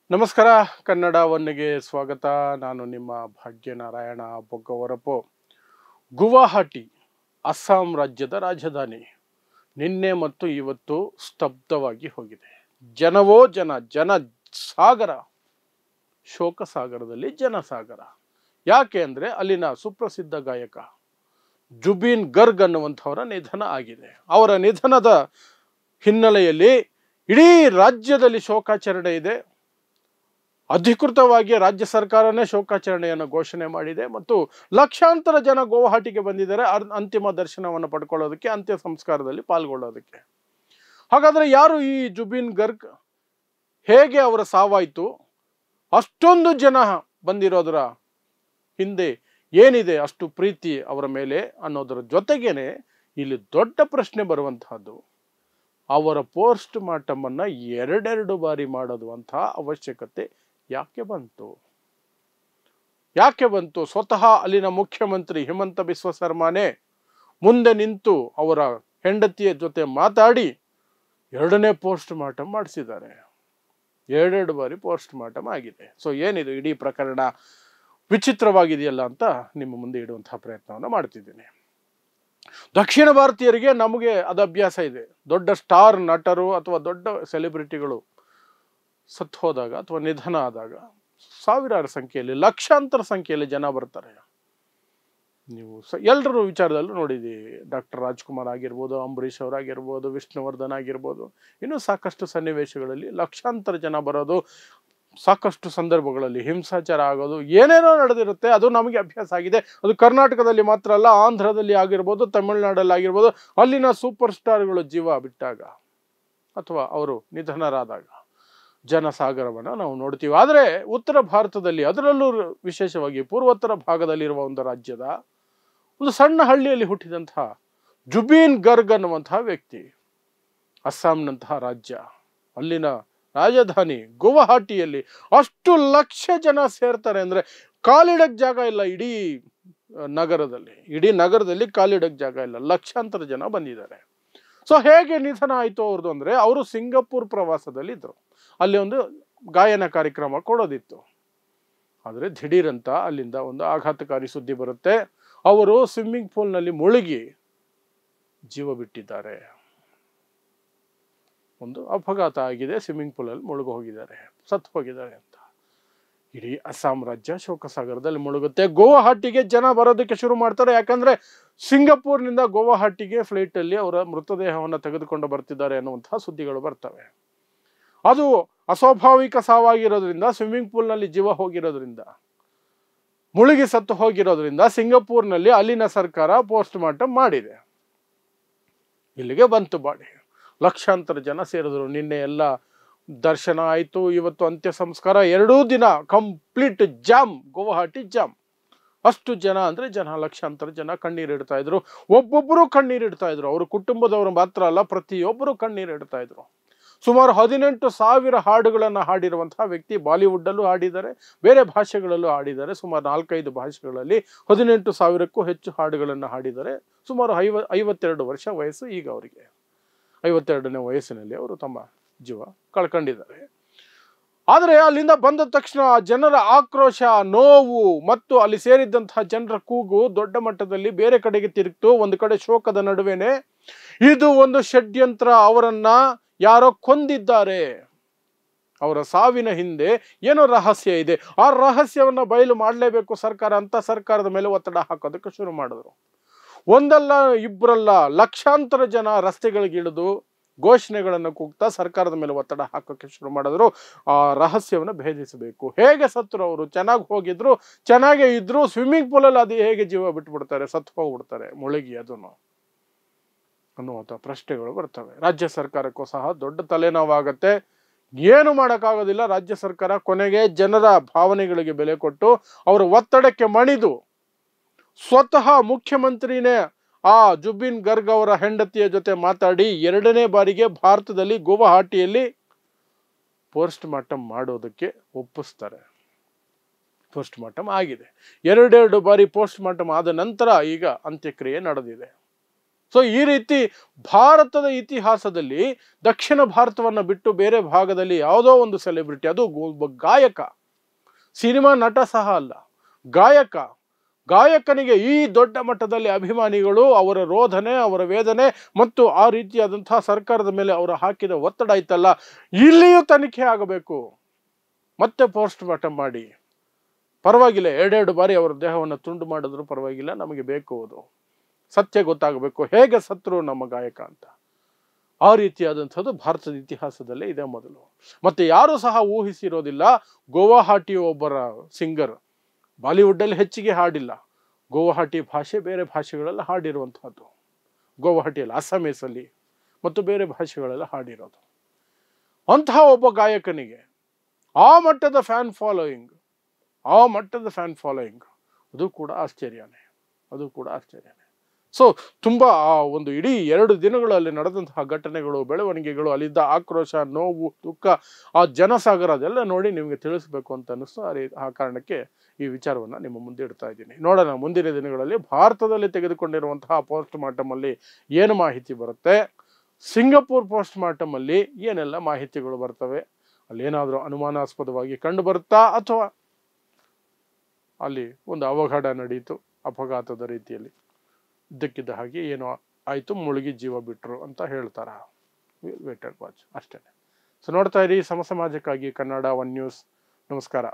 ನಮಸ್ಕಾರ. ಕನ್ನಡ ಒನ್ನೆಗೆ ಸ್ವಾಗತ. ನಾನು ನಿಮ್ಮ ಭಾಗ್ಯನಾರಾಯಣ ಬೊಗ್ಗವರಪು. ಗುವಾಹಟಿ ಅಸ್ಸಾಂ ರಾಜ್ಯದ ರಾಜಧಾನಿ ನಿನ್ನೆ ಮತ್ತು ಇವತ್ತು ಸ್ತಬ್ಧವಾಗಿ ಹೋಗಿದೆ. ಜನವೋ ಜನ ಸಾಗರ, ಶೋಕ ಸಾಗರದಲ್ಲಿ ಜನಸಾಗರ. ಯಾಕೆ ಅಂದರೆ ಅಲ್ಲಿನ ಸುಪ್ರಸಿದ್ಧ ಗಾಯಕ ಜುಬಿನ್ ಗರ್ಗ್ ಅನ್ನುವಂಥವರ ನಿಧನ ಆಗಿದೆ. ಅವರ ನಿಧನದ ಹಿನ್ನೆಲೆಯಲ್ಲಿ ಇಡೀ ರಾಜ್ಯದಲ್ಲಿ ಶೋಕಾಚರಣೆ ಇದೆ. ಅಧಿಕೃತವಾಗಿ ರಾಜ್ಯ ಸರ್ಕಾರನೇ ಶೋಕಾಚರಣೆಯನ್ನು ಘೋಷಣೆ ಮಾಡಿದೆ ಮತ್ತು ಲಕ್ಷಾಂತರ ಜನ ಗುವಾಹಟಿಗೆ ಬಂದಿದ್ದಾರೆ ಅಂತಿಮ ದರ್ಶನವನ್ನು ಪಡ್ಕೊಳ್ಳೋದಕ್ಕೆ, ಅಂತ್ಯ ಸಂಸ್ಕಾರದಲ್ಲಿ ಪಾಲ್ಗೊಳ್ಳೋದಕ್ಕೆ. ಹಾಗಾದರೆ ಯಾರು ಈ ಜುಬಿನ್ ಗರ್ಗ್? ಹೇಗೆ ಅವರ ಸಾವಾಯಿತು? ಅಷ್ಟೊಂದು ಜನ ಬಂದಿರೋದರ ಹಿಂದೆ ಏನಿದೆ ಅಷ್ಟು ಪ್ರೀತಿ ಅವರ ಮೇಲೆ ಅನ್ನೋದರ ಜೊತೆಗೇನೆ ಇಲ್ಲಿ ದೊಡ್ಡ ಪ್ರಶ್ನೆ ಬರುವಂತಹದ್ದು, ಅವರ ಪೋಸ್ಟ್ ಮಾರ್ಟಮ್ ಅನ್ನ ಎರಡೆರಡು ಬಾರಿ ಮಾಡೋದು ಅಂತಹ ಅವಶ್ಯಕತೆ ಯಾಕೆ ಬಂತು? ಸ್ವತಃ ಅಲ್ಲಿನ ಮುಖ್ಯಮಂತ್ರಿ ಹಿಮಂತ ಬಿಸ್ವ ಶರ್ಮಾನೇ ಮುಂದೆ ನಿಂತು ಅವರ ಹೆಂಡತಿಯ ಜೊತೆ ಮಾತಾಡಿ ಎರಡನೇ ಪೋಸ್ಟ್ ಮಾರ್ಟಮ್ ಮಾಡಿಸಿದ್ದಾರೆ. ಎರಡೆರಡು ಬಾರಿ ಪೋಸ್ಟ್ ಮಾರ್ಟಮ್ ಆಗಿದೆ. ಸೊ ಏನಿದು ಇಡೀ ಪ್ರಕರಣ ವಿಚಿತ್ರವಾಗಿದೆಯಲ್ಲ ಅಂತ ನಿಮ್ಮ ಮುಂದೆ ಇಡುವಂತಹ ಪ್ರಯತ್ನವನ್ನು ಮಾಡ್ತಿದ್ದೀನಿ. ದಕ್ಷಿಣ ಭಾರತೀಯರಿಗೆ, ನಮಗೆ ಅದು ಅಭ್ಯಾಸ ಇದೆ. ದೊಡ್ಡ ಸ್ಟಾರ್ ನಟರು ಅಥವಾ ದೊಡ್ಡ ಸೆಲೆಬ್ರಿಟಿಗಳು ಸತ್ತು ಹೋದಾಗ ಅಥವಾ ನಿಧನ ಆದಾಗ ಸಾವಿರಾರು ಸಂಖ್ಯೆಯಲ್ಲಿ, ಲಕ್ಷಾಂತರ ಸಂಖ್ಯೆಯಲ್ಲಿ ಜನ ಬರ್ತಾರೆ. ನೀವು ಎಲ್ಲರೂ ವಿಚಾರದಲ್ಲೂ ನೋಡಿದ್ದೀವಿ. ಡಾಕ್ಟರ್ ರಾಜ್ಕುಮಾರ್ ಆಗಿರ್ಬೋದು, ಅಂಬರೀಷ್ ಅವರಾಗಿರ್ಬೋದು, ವಿಷ್ಣುವರ್ಧನ್ ಆಗಿರ್ಬೋದು, ಇನ್ನೂ ಸಾಕಷ್ಟು ಸನ್ನಿವೇಶಗಳಲ್ಲಿ ಲಕ್ಷಾಂತರ ಜನ ಬರೋದು, ಸಾಕಷ್ಟು ಸಂದರ್ಭಗಳಲ್ಲಿ ಹಿಂಸಾಚಾರ ಆಗೋದು, ಏನೇನೋ ನಡೆದಿರುತ್ತೆ. ಅದು ನಮಗೆ ಅಭ್ಯಾಸ ಆಗಿದೆ. ಅದು ಕರ್ನಾಟಕದಲ್ಲಿ ಮಾತ್ರ ಅಲ್ಲ, ಆಂಧ್ರದಲ್ಲಿ ಆಗಿರ್ಬೋದು, ತಮಿಳುನಾಡಲ್ಲಿ ಆಗಿರ್ಬೋದು. ಅಲ್ಲಿನ ಸೂಪರ್ ಸ್ಟಾರ್ಗಳು ಜೀವ ಬಿಟ್ಟಾಗ ಅಥವಾ ಅವರು ನಿಧನರಾದಾಗ ಜನಸಾಗರವನ್ನು ನಾವು ನೋಡ್ತೀವಿ. ಆದರೆ ಉತ್ತರ ಭಾರತದಲ್ಲಿ, ಅದರಲ್ಲೂ ವಿಶೇಷವಾಗಿ ಪೂರ್ವೋತ್ತರ ಭಾಗದಲ್ಲಿರುವ ಒಂದು ರಾಜ್ಯದ ಒಂದು ಸಣ್ಣ ಹಳ್ಳಿಯಲ್ಲಿ ಹುಟ್ಟಿದಂತಹ ಜುಬಿನ್ ಗರ್ಗ್ ಅನ್ನುವಂತಹ ವ್ಯಕ್ತಿ, ಅಸ್ಸಾಂನಂತಹ ರಾಜ್ಯ, ಅಲ್ಲಿನ ರಾಜಧಾನಿ ಗುವಾಹಟಿಯಲ್ಲಿ ಅಷ್ಟು ಲಕ್ಷ ಜನ ಸೇರ್ತಾರೆ ಅಂದರೆ ಕಾಲಿಡಕ್ ಜಾಗ ಇಲ್ಲ. ಇಡೀ ನಗರದಲ್ಲಿ ಕಾಲಿಡಕ್ ಜಾಗ ಇಲ್ಲ. ಲಕ್ಷಾಂತರ ಜನ ಬಂದಿದ್ದಾರೆ. ಸೊ ಹೇಗೆ ನಿಧನ ಆಯಿತು ಅವ್ರದ್ದು ಅಂದರೆ, ಅವರು ಸಿಂಗಪೂರ್ ಪ್ರವಾಸದಲ್ಲಿ ಇದ್ರು. ಅಲ್ಲಿ ಒಂದು ಗಾಯನ ಕಾರ್ಯಕ್ರಮ ಕೊಡೋದಿತ್ತು. ಆದರೆ ದಿಢೀರಂತ ಅಲ್ಲಿಂದ ಒಂದು ಆಘಾತಕಾರಿ ಸುದ್ದಿ ಬರುತ್ತೆ. ಅವರು ಸ್ವಿಮ್ಮಿಂಗ್ ಪೂಲ್ನಲ್ಲಿ ಮುಳುಗಿ ಜೀವ ಬಿಟ್ಟಿದ್ದಾರೆ. ಒಂದು ಅಪಘಾತ ಆಗಿದೆ, ಸ್ವಿಮ್ಮಿಂಗ್ ಪೂಲಲ್ಲಿ ಮುಳುಗು ಹೋಗಿದ್ದಾರೆ, ಸತ್ತು ಹೋಗಿದ್ದಾರೆ ಅಂತ ಇಡೀ ಅಸ್ಸಾಂ ರಾಜ್ಯ ಶೋಕಸಾಗರದಲ್ಲಿ ಮುಳುಗುತ್ತೆ. ಗುವಾಹಟಿಗೆ ಜನ ಬರೋದಕ್ಕೆ ಶುರು ಮಾಡ್ತಾರೆ. ಯಾಕಂದ್ರೆ ಸಿಂಗಪೂರ್ನಿಂದ ಗುವಾಹಟಿಗೆ ಫ್ಲೈಟಲ್ಲಿ ಅವರ ಮೃತದೇಹವನ್ನು ತೆಗೆದುಕೊಂಡು ಬರ್ತಿದ್ದಾರೆ ಅನ್ನುವಂತಹ ಸುದ್ದಿಗಳು ಬರ್ತವೆ. ಅದು ಅಸ್ವಾಭಾವಿಕ ಸಾವಾಗಿರೋದ್ರಿಂದ, ಸ್ವಿಮ್ಮಿಂಗ್ ಪೂಲ್ನಲ್ಲಿ ಜೀವ ಹೋಗಿರೋದ್ರಿಂದ, ಮುಳುಗಿ ಸತ್ತು ಹೋಗಿರೋದ್ರಿಂದ ಸಿಂಗಪೂರ್ನಲ್ಲಿ ಅಲ್ಲಿನ ಸರ್ಕಾರ ಪೋಸ್ಟ್ ಮಾರ್ಟಮ್ ಮಾಡಿದೆ. ಇಲ್ಲಿಗೆ ಬಂತು ಬಾಡಿ. ಲಕ್ಷಾಂತರ ಜನ ಸೇರಿದ್ರು. ನಿನ್ನೆ ಎಲ್ಲ ದರ್ಶನ ಆಯಿತು, ಇವತ್ತು ಅಂತ್ಯ ಸಂಸ್ಕಾರ. 2 ದಿನ ಕಂಪ್ಲೀಟ್ ಜಾಮ್, ಗುವಾಹಟಿ ಜಾಮ್. ಅಷ್ಟು ಜನ ಅಂದರೆ ಜನ, ಲಕ್ಷಾಂತರ ಜನ ಕಣ್ಣೀರಿಡ್ತಾ ಇದ್ರು. ಒಬ್ಬೊಬ್ಬರು ಕಣ್ಣೀರಿಡ್ತಾ ಇದ್ರು. ಅವ್ರ ಕುಟುಂಬದವರು ಮಾತ್ರ ಅಲ್ಲ, ಪ್ರತಿಯೊಬ್ಬರು ಕಣ್ಣೀರಿಡ್ತಾ ಇದ್ರು. ಸುಮಾರು 18,000 ಹಾಡುಗಳನ್ನು ಹಾಡಿರುವಂತಹ ವ್ಯಕ್ತಿ. ಬಾಲಿವುಡ್ಡಲ್ಲೂ ಹಾಡಿದ್ದಾರೆ, ಬೇರೆ ಭಾಷೆಗಳಲ್ಲೂ ಹಾಡಿದ್ದಾರೆ. ಸುಮಾರು 4-5 ಭಾಷೆಗಳಲ್ಲಿ 18,000ಕ್ಕೂ ಹೆಚ್ಚು ಹಾಡುಗಳನ್ನು ಹಾಡಿದ್ದಾರೆ. ಸುಮಾರು 52 ವರ್ಷ ವಯಸ್ಸು ಈಗ ಅವರಿಗೆ. 52ನೇ ವಯಸ್ಸಿನಲ್ಲಿ ಅವರು ತಮ್ಮ ಜೀವ ಕಳ್ಕೊಂಡಿದ್ದಾರೆ. ಆದರೆ ಅಲ್ಲಿಂದ ಬಂದ ತಕ್ಷಣ ಜನರ ಆಕ್ರೋಶ, ನೋವು ಮತ್ತು ಅಲ್ಲಿ ಸೇರಿದ್ದಂತಹ ಜನರ ಕೂಗು ದೊಡ್ಡ ಮಟ್ಟದಲ್ಲಿ ಬೇರೆ ಕಡೆಗೆ ತಿರುಗ್ತು. ಒಂದು ಕಡೆ ಶೋಕದ ನಡುವೆನೆ ಇದು ಒಂದು ಷಡ್ಯಂತ್ರ, ಅವರನ್ನ ಯಾರೋ ಕೊಂದಿದ್ದಾರೆ, ಅವರ ಸಾವಿನ ಹಿಂದೆ ಏನೋ ರಹಸ್ಯ ಇದೆ, ಆ ರಹಸ್ಯವನ್ನ ಬಯಲು ಮಾಡಲೇಬೇಕು ಸರ್ಕಾರ ಅಂತ ಸರ್ಕಾರದ ಮೇಲೆ ಒತ್ತಡ ಹಾಕೋದಕ್ಕೆ ಶುರು ಮಾಡಿದ್ರು. ಒಂದಲ್ಲ ಇಬ್ಬರಲ್ಲ, ಲಕ್ಷಾಂತರ ಜನ ರಸ್ತೆಗಳಿಗಿಳಿದು ಘೋಷಣೆಗಳನ್ನು ಕೂಗ್ತಾ ಸರ್ಕಾರದ ಮೇಲೆ ಒತ್ತಡ ಹಾಕೋಕ್ಕೆ ಶುರು ಮಾಡಿದ್ರು. ಆ ರಹಸ್ಯವನ್ನು ಭೇದಿಸಬೇಕು. ಹೇಗೆ ಸತ್ತರು ಅವರು? ಚೆನ್ನಾಗಿ ಹೋಗಿದ್ರು, ಚೆನ್ನಾಗೇ ಇದ್ರು. ಸ್ವಿಮ್ಮಿಂಗ್ ಪೂಲಲ್ಲಿ ಅದು ಹೇಗೆ ಜೀವ ಬಿಟ್ಬಿಡ್ತಾರೆ, ಸತ್ತು ಹೋಗ್ಬಿಡ್ತಾರೆ ಮುಳುಗಿ, ಅದನ್ನು ಅನ್ನುವಂಥ ಪ್ರಶ್ನೆಗಳು ಬರ್ತವೆ. ರಾಜ್ಯ ಸರ್ಕಾರಕ್ಕೂ ಸಹ ದೊಡ್ಡ ತಲೆನೋವಾಗತ್ತೆ. ಏನು ಮಾಡೋಕ್ಕಾಗೋದಿಲ್ಲ. ರಾಜ್ಯ ಸರ್ಕಾರ ಕೊನೆಗೆ ಜನರ ಭಾವನೆಗಳಿಗೆ ಬೆಲೆ ಕೊಟ್ಟು ಅವರ ಒತ್ತಡಕ್ಕೆ ಮಣಿದು ಸ್ವತಃ ಮುಖ್ಯಮಂತ್ರಿನೇ ಆ ಜುಬಿನ್ ಗರ್ಗ್ ಅವರ ಹೆಂಡತಿಯ ಜೊತೆ ಮಾತಾಡಿ 2ನೇ ಬಾರಿಗೆ ಭಾರತದಲ್ಲಿ ಗುವಾಹಟಿಯಲ್ಲಿ ಪೋಸ್ಟ್ ಮಾರ್ಟಮ್ ಮಾಡೋದಕ್ಕೆ ಒಪ್ಪಿಸ್ತಾರೆ. ಪೋಸ್ಟ್ ಮಾರ್ಟಮ್ ಆಗಿದೆ. 2 ಬಾರಿ ಪೋಸ್ಟ್ ಮಾರ್ಟಮ್ ಆದ ನಂತರ ಈಗ ಅಂತ್ಯಕ್ರಿಯೆ ನಡೆದಿದೆ. ಸೊ ಈ ರೀತಿ ಭಾರತದ ಇತಿಹಾಸದಲ್ಲಿ ದಕ್ಷಿಣ ಭಾರತವನ್ನು ಬಿಟ್ಟು ಬೇರೆ ಭಾಗದಲ್ಲಿ ಯಾವುದೋ ಒಂದು ಸೆಲೆಬ್ರಿಟಿ, ಅದು ಒಬ್ಬ ಗಾಯಕ, ಸಿನಿಮಾ ನಟ ಸಹ ಅಲ್ಲ, ಗಾಯಕನಿಗೆ ಈ ದೊಡ್ಡ ಮಟ್ಟದಲ್ಲಿ ಅಭಿಮಾನಿಗಳು ಅವರ ರೋಧನೆ, ಅವರ ವೇದನೆ ಮತ್ತು ಆ ರೀತಿಯಾದಂತಹ ಸರ್ಕಾರದ ಮೇಲೆ ಅವರು ಹಾಕಿದ ಒತ್ತಡ ಇತ್ತಲ್ಲ, ಇಲ್ಲಿಯೂ ತನಿಖೆ ಆಗಬೇಕು. ಮತ್ತೆ ಪೋಸ್ಟ್ ಮಾರ್ಟಮ್ ಮಾಡಿ, ಪರವಾಗಿಲ್ಲ, 2 ಬಾರಿ ಅವರ ದೇಹವನ್ನು ತುಂಡು ಮಾಡಿದ್ರು ಪರವಾಗಿಲ್ಲ, ನಮಗೆ ಬೇಕು, ಅದು ಸತ್ಯ ಗೊತ್ತಾಗಬೇಕು, ಹೇಗೆ ಸತ್ರು ನಮ್ಮ ಗಾಯಕ ಅಂತ. ಆ ರೀತಿಯಾದಂಥದ್ದು ಭಾರತದ ಇತಿಹಾಸದಲ್ಲೇ ಇದೆ ಮೊದಲು. ಮತ್ತೆ ಯಾರು ಸಹ ಊಹಿಸಿರೋದಿಲ್ಲ, ಗುವಾಹಟಿಯ ಒಬ್ಬರ ಸಿಂಗರ್ ಬಾಲಿವುಡ್ಡಲ್ಲಿ ಹೆಚ್ಚಿಗೆ ಹಾಡಿಲ್ಲ, ಗುವಾಹಟಿ ಭಾಷೆ ಬೇರೆ ಭಾಷೆಗಳೆಲ್ಲ ಹಾಡಿರುವಂಥದ್ದು, ಗುವಾಹಟಿಯಲ್ಲಿ ಅಸ್ಸಾಮೀಸಲ್ಲಿ ಮತ್ತು ಬೇರೆ ಭಾಷೆಗಳೆಲ್ಲ ಹಾಡಿರೋದು. ಅಂತಹ ಒಬ್ಬ ಗಾಯಕನಿಗೆ ಆ ಮಟ್ಟದ ಫ್ಯಾನ್ ಫಾಲೋಯಿಂಗ್, ಅದು ಕೂಡ ಆಶ್ಚರ್ಯನೇ. ಸೊ ತುಂಬ ಆ ಒಂದು ಇಡೀ 2 ದಿನಗಳಲ್ಲಿ ನಡೆದಂತಹ ಘಟನೆಗಳು, ಬೆಳವಣಿಗೆಗಳು, ಅಲ್ಲಿದ್ದ ಆಕ್ರೋಶ, ನೋವು, ದುಃಖ, ಆ ಜನಸಾಗರ, ಅದೆಲ್ಲ ನೋಡಿ ನಿಮಗೆ ತಿಳಿಸ್ಬೇಕು ಅಂತ ಅನ್ನಿಸ್ತು. ಆ ಕಾರಣಕ್ಕೆ ಈ ವಿಚಾರವನ್ನು ನಿಮ್ಮ ಮುಂದೆ ಇಡ್ತಾ ಇದ್ದೀನಿ. ನೋಡೋಣ ಮುಂದಿನ ದಿನಗಳಲ್ಲಿ ಭಾರತದಲ್ಲಿ ತೆಗೆದುಕೊಂಡಿರುವಂತಹ ಪೋಸ್ಟ್ ಮಾರ್ಟಮ್ ಅಲ್ಲಿ ಏನು ಮಾಹಿತಿ ಬರುತ್ತೆ, ಸಿಂಗಪೂರ್ ಪೋಸ್ಟ್ ಮಾರ್ಟಮ್ ಅಲ್ಲಿ ಏನೆಲ್ಲ ಮಾಹಿತಿಗಳು ಬರ್ತವೆ, ಅಲ್ಲೇನಾದರೂ ಅನುಮಾನಾಸ್ಪದವಾಗಿ ಕಂಡು ಬರುತ್ತಾ, ಅಥವಾ ಅಲ್ಲಿ ಒಂದು ಅವಘಡ ನಡೀತು ಅಪಘಾತದ ರೀತಿಯಲ್ಲಿ, ಇದ್ದಕ್ಕಿದ್ದ ಹಾಗೆ ಏನೋ ಆಯಿತು, ಮುಳುಗಿ ಜೀವ ಬಿಟ್ಟರು ಅಂತ ಹೇಳ್ತಾರ. ವೇಟ್ ಅಂಡ್ ವಾಚ್ ಅಷ್ಟೇ. ಸೊ ನೋಡ್ತಾ ಇರಿ ಸಮಾಜಕ್ಕಾಗಿ ಕನ್ನಡ 1 ನ್ಯೂಸ್. ನಮಸ್ಕಾರ.